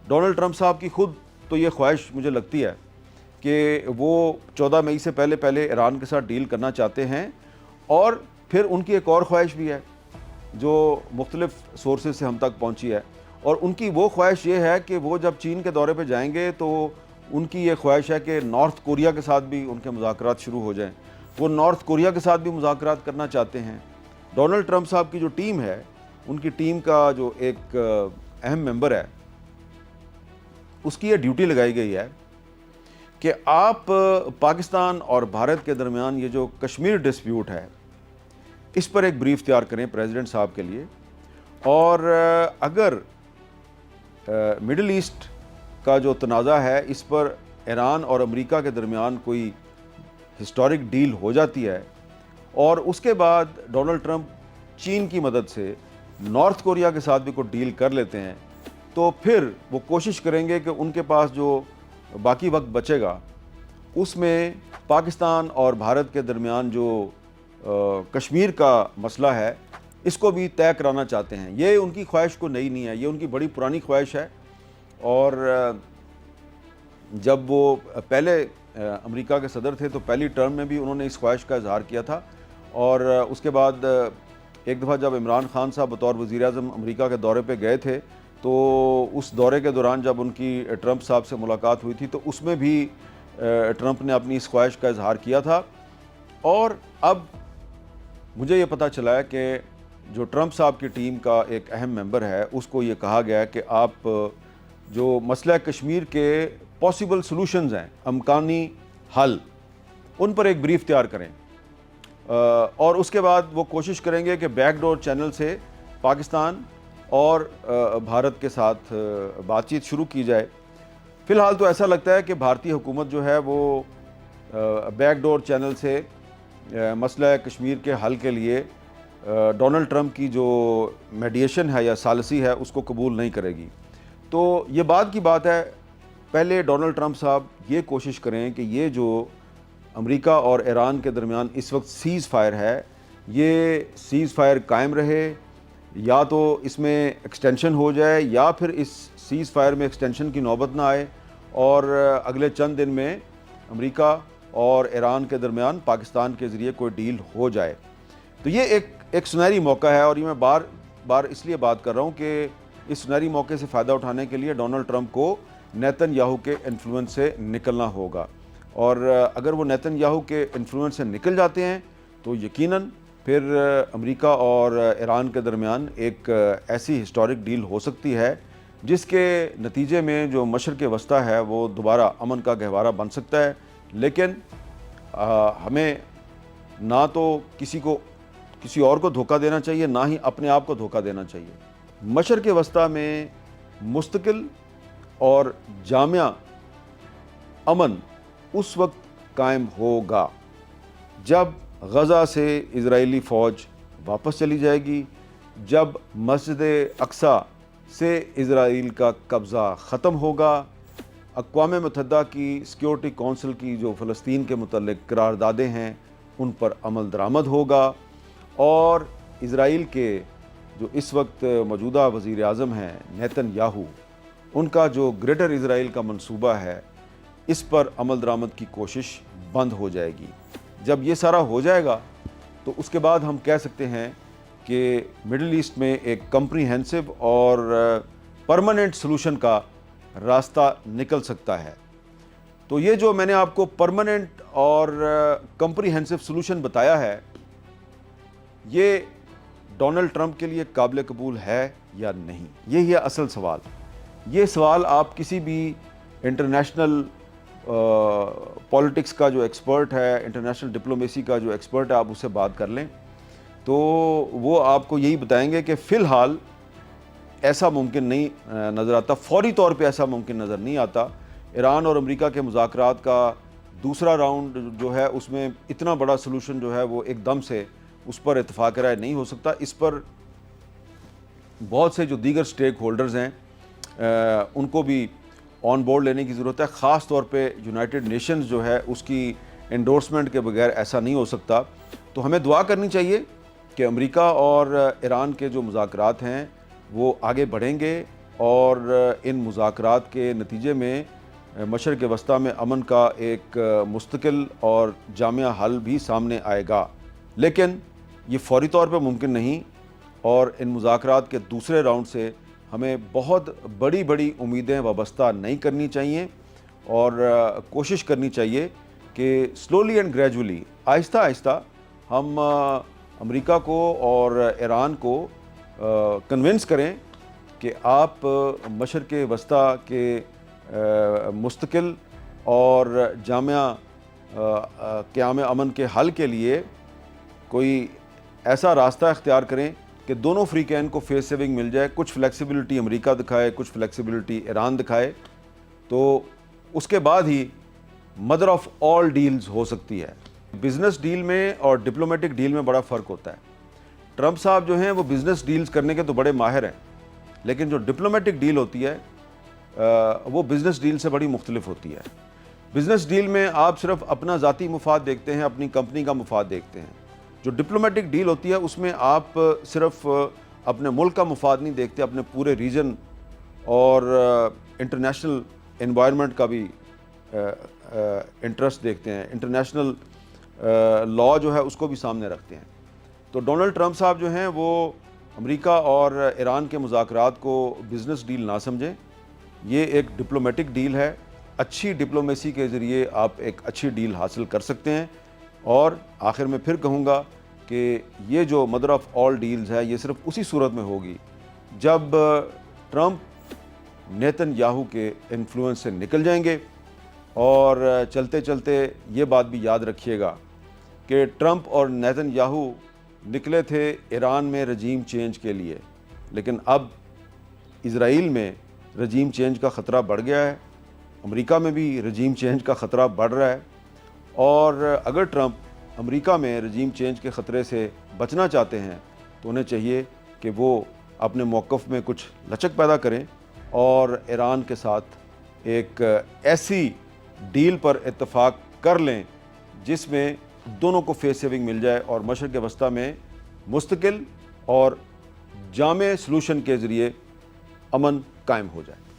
Donald Trump صاحب کی خود تو یہ خواہش مجھے لگتی ہے کہ وہ 14 مئی سے پہلے ایران کے ساتھ ڈیل کرنا چاہتے ہیں، اور پھر ان کی ایک اور خواہش بھی ہے جو مختلف سورسز سے ہم تک پہنچی ہے، اور ان کی وہ خواہش یہ ہے کہ وہ جب چین کے دورے پہ جائیں گے تو ان کی یہ خواہش ہے کہ نارتھ کوریا کے ساتھ بھی ان کے مذاکرات شروع ہو جائیں۔ وہ نارتھ کوریا کے ساتھ بھی مذاکرات کرنا چاہتے ہیں۔ ڈونلڈ ٹرمپ صاحب کی جو ٹیم ہے، ان کی ٹیم کا جو ایک اہم ممبر ہے، اس کی یہ ڈیوٹی لگائی گئی ہے کہ آپ پاکستان اور بھارت کے درمیان یہ جو کشمیر ڈسپیوٹ ہے اس پر ایک بریف تیار کریں پریزیڈنٹ صاحب کے لیے، اور اگر مڈل ایسٹ کا جو تنازع ہے اس پر ایران اور امریکہ کے درمیان کوئی ہسٹورک ڈیل ہو جاتی ہے، اور اس کے بعد ڈونلڈ ٹرمپ چین کی مدد سے نارتھ کوریا کے ساتھ بھی کوئی ڈیل کر لیتے ہیں، تو پھر وہ کوشش کریں گے کہ ان کے پاس جو باقی وقت بچے گا اس میں پاکستان اور بھارت کے درمیان جو کشمیر کا مسئلہ ہے اس کو بھی طے کرانا چاہتے ہیں۔ یہ ان کی خواہش کو نئی نہیں ہے، یہ ان کی بڑی پرانی خواہش ہے، اور جب وہ پہلے امریکہ کے صدر تھے تو پہلی ٹرم میں بھی انہوں نے اس خواہش کا اظہار کیا تھا، اور اس کے بعد ایک دفعہ جب عمران خان صاحب بطور وزیر اعظم امریکہ کے دورے پہ گئے تھے تو اس دورے کے دوران جب ان کی ٹرمپ صاحب سے ملاقات ہوئی تھی تو اس میں بھی ٹرمپ نے اپنی اس خواہش کا اظہار کیا تھا۔ اور اب مجھے یہ پتہ چلا ہے کہ جو ٹرمپ صاحب کی ٹیم کا ایک اہم ممبر ہے اس کو یہ کہا گیا ہے کہ آپ جو مسئلہ کشمیر کے پاسبل سلوشنز ہیں، امکانی حل، ان پر ایک بریف تیار کریں، اور اس کے بعد وہ کوشش کریں گے کہ بیک ڈور چینل سے پاکستان اور بھارت کے ساتھ بات چیت شروع کی جائے۔ فی الحال تو ایسا لگتا ہے کہ بھارتی حکومت جو ہے وہ بیک ڈور چینل سے مسئلہ کشمیر کے حل کے لیے ڈونلڈ ٹرمپ کی جو میڈیشن ہے یا ثالثی ہے اس کو قبول نہیں کرے گی۔ تو یہ بات کی بات ہے، پہلے ڈونلڈ ٹرمپ صاحب یہ کوشش کریں کہ یہ جو امریکہ اور ایران کے درمیان اس وقت سیز فائر ہے، یہ سیز فائر قائم رہے، یا تو اس میں ایکسٹینشن ہو جائے یا پھر اس سیز فائر میں ایکسٹینشن کی نوبت نہ آئے، اور اگلے چند دن میں امریکہ اور ایران کے درمیان پاکستان کے ذریعے کوئی ڈیل ہو جائے۔ تو یہ ایک سنہری موقع ہے، اور یہ میں بار بار اس لیے بات کر رہا ہوں کہ اس سنہری موقع سے فائدہ اٹھانے کے لیے ڈونلڈ ٹرمپ کو نیتن یاہو کے انفلوئنس سے نکلنا ہوگا، اور اگر وہ نیتن یاہو کے انفلوئنس سے نکل جاتے ہیں تو یقیناً پھر امریکہ اور ایران کے درمیان ایک ایسی ہسٹورک ڈیل ہو سکتی ہے جس کے نتیجے میں جو مشرق وسطیٰ ہے وہ دوبارہ امن کا گہوارہ بن سکتا ہے۔ لیکن ہمیں نہ تو کسی اور کو دھوکہ دینا چاہیے، نہ ہی اپنے آپ کو دھوکہ دینا چاہیے۔ مشرق وسطیٰ میں مستقل اور جامع امن اس وقت قائم ہوگا جب غزہ سے اسرائیلی فوج واپس چلی جائے گی، جب مسجد اقصیٰ سے اسرائیل کا قبضہ ختم ہوگا، اقوام متحدہ کی سیکیورٹی کونسل کی جو فلسطین کے متعلق قراردادیں ہیں ان پر عمل درآمد ہوگا، اور اسرائیل کے جو اس وقت موجودہ وزیر اعظم ہیں نیتن یاہو، ان کا جو گریٹر اسرائیل کا منصوبہ ہے اس پر عمل درآمد کی کوشش بند ہو جائے گی۔ جب یہ سارا ہو جائے گا تو اس کے بعد ہم کہہ سکتے ہیں کہ مڈل ایسٹ میں ایک کمپریہنسو اور پرماننٹ سلوشن کا راستہ نکل سکتا ہے۔ تو یہ جو میں نے آپ کو پرماننٹ اور کمپریہنسو سلوشن بتایا ہے، یہ ڈونلڈ ٹرمپ کے لیے قابل قبول ہے یا نہیں، یہی ہے اصل سوال۔ یہ سوال آپ کسی بھی انٹرنیشنل پولیٹکس کا جو ایکسپرٹ ہے، انٹرنیشنل ڈپلومیسی کا جو ایکسپرٹ ہے، آپ اس سے بات کر لیں تو وہ آپ کو یہی بتائیں گے کہ فی الحال ایسا ممکن نہیں نظر آتا، فوری طور پہ ایسا ممکن نظر نہیں آتا۔ ایران اور امریکہ کے مذاکرات کا دوسرا راؤنڈ جو ہے اس میں اتنا بڑا سلوشن جو ہے وہ ایک دم سے اس پر اتفاق رائے نہیں ہو سکتا۔ اس پر بہت سے جو دیگر سٹیک ہولڈرز ہیں ان کو بھی آن بورڈ لینے کی ضرورت ہے، خاص طور پہ یونائٹڈ نیشنز جو ہے اس کی انڈورسمنٹ کے بغیر ایسا نہیں ہو سکتا۔ تو ہمیں دعا کرنی چاہیے کہ امریکہ اور ایران کے جو مذاکرات ہیں وہ آگے بڑھیں گے، اور ان مذاکرات کے نتیجے میں مشرق وسطیٰ میں امن کا ایک مستقل اور جامع حل بھی سامنے آئے گا، لیکن یہ فوری طور پہ ممکن نہیں، اور ان مذاکرات کے دوسرے راؤنڈ سے ہمیں بہت بڑی بڑی امیدیں وابستہ نہیں کرنی چاہیے، اور کوشش کرنی چاہیے کہ سلولی اینڈ گریجولی، آہستہ آہستہ ہم امریکہ کو اور ایران کو کنونس کریں کہ آپ مشرق وسطیٰ کے مستقل اور جامع قیام امن کے حل کے لیے کوئی ایسا راستہ اختیار کریں کہ دونوں فریقین کو فیس سیونگ مل جائے، کچھ فلیکسیبلٹی امریکہ دکھائے، کچھ فلیکسیبلٹی ایران دکھائے، تو اس کے بعد ہی مدر آف آل ڈیلز ہو سکتی ہے۔ بزنس ڈیل میں اور ڈپلومیٹک ڈیل میں بڑا فرق ہوتا ہے۔ ٹرمپ صاحب جو ہیں وہ بزنس ڈیلز کرنے کے تو بڑے ماہر ہیں، لیکن جو ڈپلومیٹک ڈیل ہوتی ہے وہ بزنس ڈیل سے بڑی مختلف ہوتی ہے۔ بزنس ڈیل میں آپ صرف اپنا ذاتی مفاد دیکھتے ہیں، اپنی کمپنی کا مفاد دیکھتے ہیں۔ جو ڈپلومیٹک ڈیل ہوتی ہے اس میں آپ صرف اپنے ملک کا مفاد نہیں دیکھتے، اپنے پورے ریجن اور انٹرنیشنل انوائرمنٹ کا بھی انٹرسٹ دیکھتے ہیں، انٹرنیشنل لا جو ہے اس کو بھی سامنے رکھتے ہیں۔ تو ڈونلڈ ٹرمپ صاحب جو ہیں وہ امریکہ اور ایران کے مذاکرات کو بزنس ڈیل نہ سمجھیں، یہ ایک ڈپلومیٹک ڈیل ہے۔ اچھی ڈپلومیسی کے ذریعے آپ ایک اچھی ڈیل حاصل کر سکتے ہیں، اور آخر میں پھر کہوں گا کہ یہ جو مدر آف آل ڈیلز ہے یہ صرف اسی صورت میں ہوگی جب ٹرمپ نیتن یاہو کے انفلوئنس سے نکل جائیں گے۔ اور چلتے چلتے یہ بات بھی یاد رکھیے گا کہ ٹرمپ اور نیتن یاہو نکلے تھے ایران میں رجیم چینج کے لیے، لیکن اب اسرائیل میں رجیم چینج کا خطرہ بڑھ گیا ہے، امریکہ میں بھی رجیم چینج کا خطرہ بڑھ رہا ہے، اور اگر ٹرمپ امریکہ میں رجیم چینج کے خطرے سے بچنا چاہتے ہیں تو انہیں چاہیے کہ وہ اپنے موقف میں کچھ لچک پیدا کریں اور ایران کے ساتھ ایک ایسی ڈیل پر اتفاق کر لیں جس میں دونوں کو فیس سیونگ مل جائے اور مشرق وسطیٰ میں مستقل اور جامع سلوشن کے ذریعے امن قائم ہو جائے۔